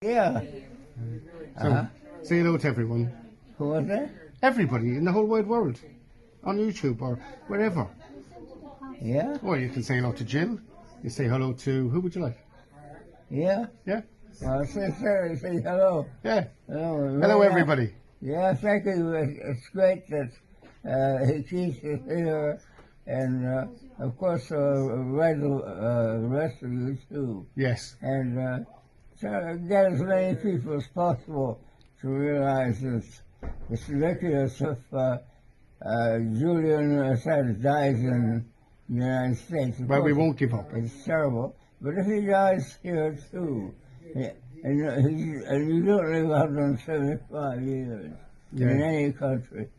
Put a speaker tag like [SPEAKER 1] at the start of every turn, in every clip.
[SPEAKER 1] Yeah.
[SPEAKER 2] So, say hello to everyone.
[SPEAKER 1] Who was that?
[SPEAKER 2] Everybody in the whole wide world. On YouTube or wherever.
[SPEAKER 1] Yeah.
[SPEAKER 2] Or you can say hello to Jill. You say hello to, who would you like?
[SPEAKER 1] Yeah.
[SPEAKER 2] Yeah?
[SPEAKER 1] Well, say hello.
[SPEAKER 2] Yeah.
[SPEAKER 1] Hello,
[SPEAKER 2] Hello, everybody.
[SPEAKER 1] Yeah, thank you. It's great that he keeps us here, and of course, the rest of you too.
[SPEAKER 2] Yes.
[SPEAKER 1] And try to get as many people as possible to realize this. It's ridiculous if Julian Assange dies in the United States.
[SPEAKER 2] But we won't give up.
[SPEAKER 1] It's terrible. But if he dies here too, and you don't live 175 years in any country,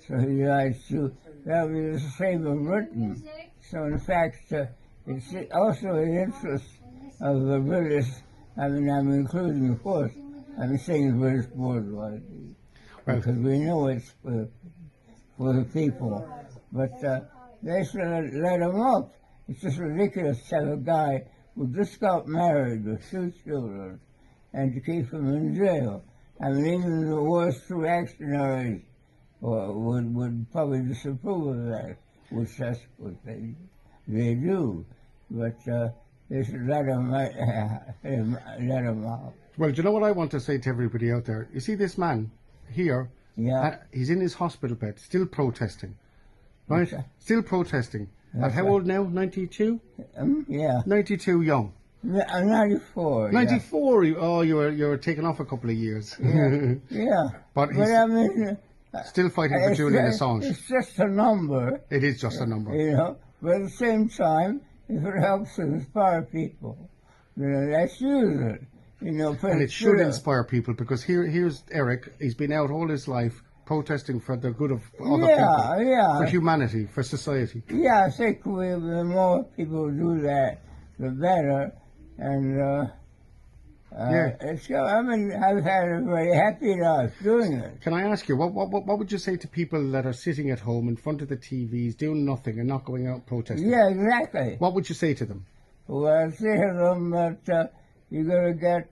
[SPEAKER 1] so he dies too, that would be the same in Britain. So in fact, it's also in the interest of the British, I'm including, of course, I'm saying the British bourgeoisie, because we know it's for the people. But they should let him up. It's just ridiculous to have a guy who just got married with 2 children and to keep him in jail. I mean, even the worst reactionaries would probably disapprove of that, which that's what they do. But they should let him out.
[SPEAKER 2] Well, do you know what I want to say to everybody out there? You see this man here, he's in his hospital bed, still protesting. Right? Still protesting. At how old now? 92?
[SPEAKER 1] Yeah.
[SPEAKER 2] 92 young.
[SPEAKER 1] I'm 94.
[SPEAKER 2] 94? Yeah. Oh, you were taken off a couple of years.
[SPEAKER 1] Yeah. Yeah.
[SPEAKER 2] But he's
[SPEAKER 1] I mean,
[SPEAKER 2] still fighting for Julian Assange.
[SPEAKER 1] It's just a number.
[SPEAKER 2] It is just a number.
[SPEAKER 1] You know, but at the same time, if it helps to inspire people, let's use it. You know,
[SPEAKER 2] and it should inspire people, because here's Eric. He's been out all his life protesting for the good of other people, for humanity, for society.
[SPEAKER 1] Yeah, I think the more people do that, the better. And I've had a very happy life doing it.
[SPEAKER 2] Can I ask you, what would you say to people that are sitting at home in front of the TVs, doing nothing and not going out protesting?
[SPEAKER 1] Yeah, exactly.
[SPEAKER 2] What would you say to them?
[SPEAKER 1] Well, I'd say to them that you're going to get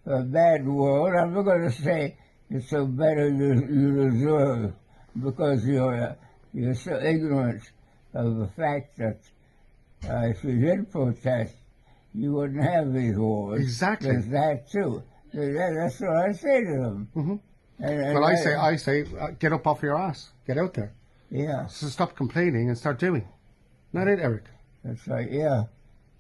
[SPEAKER 1] a bad world. I'm not going to say it's so better you deserve, because you're so ignorant of the fact that if you did protest, you wouldn't have these wars.
[SPEAKER 2] Exactly.
[SPEAKER 1] There's that too. That's what I say to them.
[SPEAKER 2] Mm-hmm. And I say, get up off your ass. Get out there.
[SPEAKER 1] Yeah.
[SPEAKER 2] So stop complaining and start doing. Not it, Eric?
[SPEAKER 1] That's right, yeah.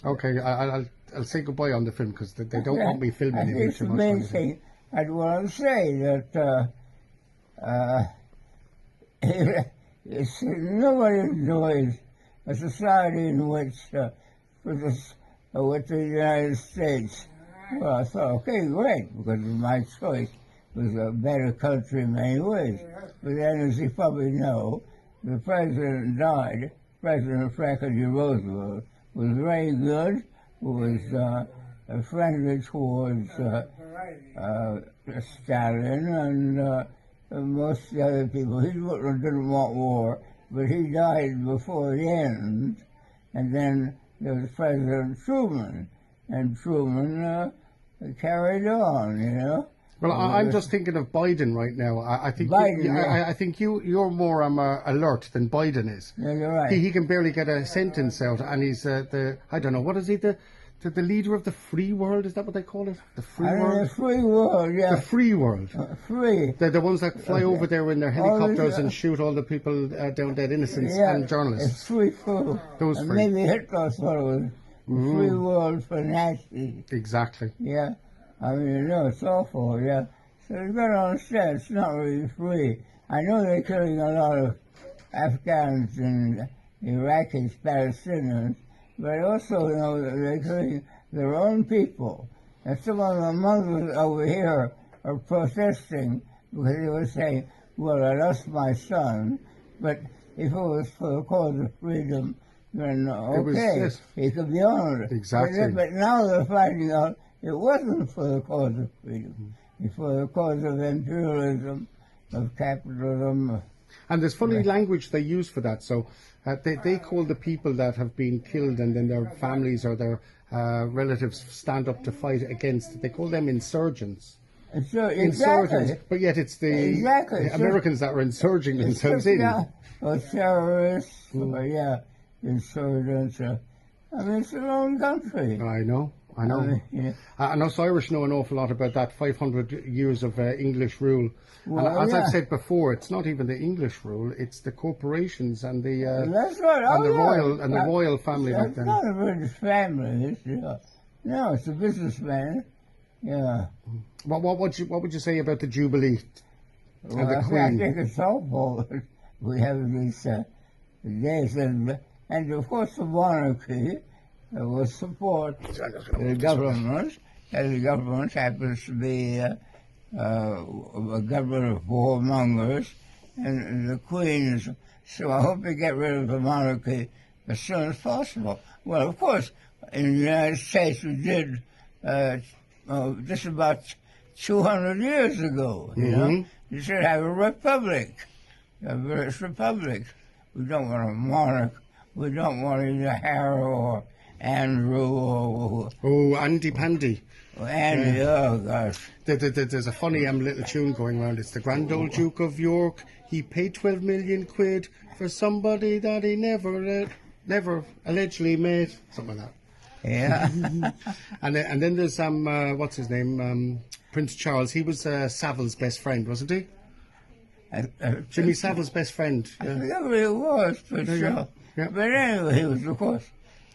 [SPEAKER 2] Okay, I'll say goodbye on the film, because they don't want me filming it
[SPEAKER 1] it's
[SPEAKER 2] too
[SPEAKER 1] the
[SPEAKER 2] much.
[SPEAKER 1] main thing I'd want to say, that nobody enjoys a society in which with the United States. Well, I thought, okay, great, because my choice was a better country in many ways. But then, as you probably know, the president died. President Franklin D. Roosevelt was very good, was friendly towards Stalin and most of the other people. He didn't want war, but he died before the end. And then there was President Truman, and Truman carried on, you know.
[SPEAKER 2] Well, I'm just thinking of Biden right now. I think
[SPEAKER 1] Biden,
[SPEAKER 2] I think you're more alert than Biden is.
[SPEAKER 1] Yeah, you're right.
[SPEAKER 2] He can barely get a sentence out, and he's I don't know, what is he, the leader of the free world? Is that what they call it? The free world.
[SPEAKER 1] The free world, yeah.
[SPEAKER 2] The free world.
[SPEAKER 1] Free.
[SPEAKER 2] The ones that fly over there in their helicopters and shoot all the people down, dead innocents and journalists.
[SPEAKER 1] It's free food.
[SPEAKER 2] Those
[SPEAKER 1] and
[SPEAKER 2] free.
[SPEAKER 1] Maybe Hitler thought it was free world for Nazis.
[SPEAKER 2] Exactly.
[SPEAKER 1] Yeah. I mean, you know, it's awful, yeah. So you've got to understand, it's not really free. I know they're killing a lot of Afghans and Iraqis, Palestinians, but I also know that they're killing their own people. And some of the Muslims over here are protesting because they were saying, well, I lost my son, but if it was for the cause of freedom, then okay, he could be honored.
[SPEAKER 2] Exactly.
[SPEAKER 1] But now they're finding out it wasn't for the cause of freedom. It's for the cause of imperialism, of capitalism,
[SPEAKER 2] And there's funny language they use for that. So they call the people that have been killed and then their families or their relatives stand up to fight against, they call them insurgents. Insurgents. But yet it's the Americans that are insurging themselves in.
[SPEAKER 1] Yeah, or terrorists, or insurgents. I mean, it's a long country.
[SPEAKER 2] I know. I know Irish know an awful lot about that 500 years of English rule.
[SPEAKER 1] Well,
[SPEAKER 2] and as I've said before, it's not even the English rule; it's the corporations and the
[SPEAKER 1] that's right.
[SPEAKER 2] the royal family back
[SPEAKER 1] It's
[SPEAKER 2] then.
[SPEAKER 1] not a British family. No, it's a businessman. Yeah.
[SPEAKER 2] What would you say about the Jubilee
[SPEAKER 1] Well,
[SPEAKER 2] and the
[SPEAKER 1] I
[SPEAKER 2] Queen?
[SPEAKER 1] think it's awful. We have these days, and of course the monarchy will support the government, and the government happens to be a government of warmongers, and the Queen is. So I hope they get rid of the monarchy as soon as possible. Well, of course, in the United States we did just about 200 years ago. You know, you should have a republic, a British republic. We don't want a monarch. We don't want either Harry or Andrew or
[SPEAKER 2] Andy Pandy.
[SPEAKER 1] Andy. Oh gosh.
[SPEAKER 2] There's a funny little tune going around. It's the Grand Old Duke of York. He paid 12 million quid for somebody that he never allegedly met. Something like that.
[SPEAKER 1] Yeah.
[SPEAKER 2] And then there's what's his name? Prince Charles. He was Savile's best friend, wasn't he? Jimmy Savile's best friend.
[SPEAKER 1] I forget who he was, but sure.
[SPEAKER 2] Yeah.
[SPEAKER 1] But anyway, he was, of course,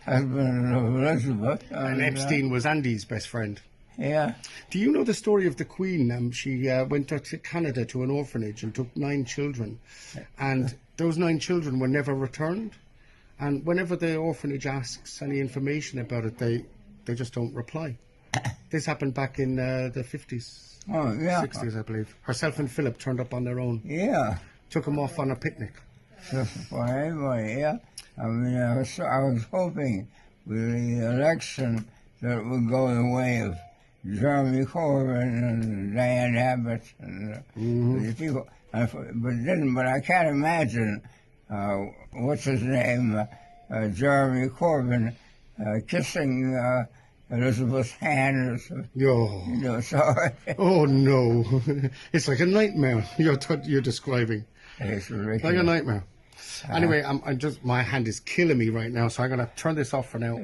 [SPEAKER 1] husband of Elizabeth.
[SPEAKER 2] And Epstein was Andy's best friend.
[SPEAKER 1] Yeah.
[SPEAKER 2] Do you know the story of the Queen? She went to Canada to an orphanage and took 9 children. And those 9 children were never returned. And whenever the orphanage asks any information about it, they just don't reply. This happened back in the 50s,
[SPEAKER 1] Oh, yeah.
[SPEAKER 2] 60s, I believe. Herself and Philip turned up on their own.
[SPEAKER 1] Yeah.
[SPEAKER 2] Took them off on a picnic.
[SPEAKER 1] Just for anybody, yeah. I mean, I was hoping with the election that it would go the way of Jeremy Corbyn and Diane Abbott and the people. But it didn't. But I can't imagine what's his name, Jeremy Corbyn, kissing Elizabeth's hand or something.
[SPEAKER 2] Yo.
[SPEAKER 1] You know, so
[SPEAKER 2] Oh no! It's like a nightmare you're describing.
[SPEAKER 1] it's ridiculous.
[SPEAKER 2] Like a nightmare. Anyway, I'm just my hand is killing me right now, so I'm gonna turn this off for now.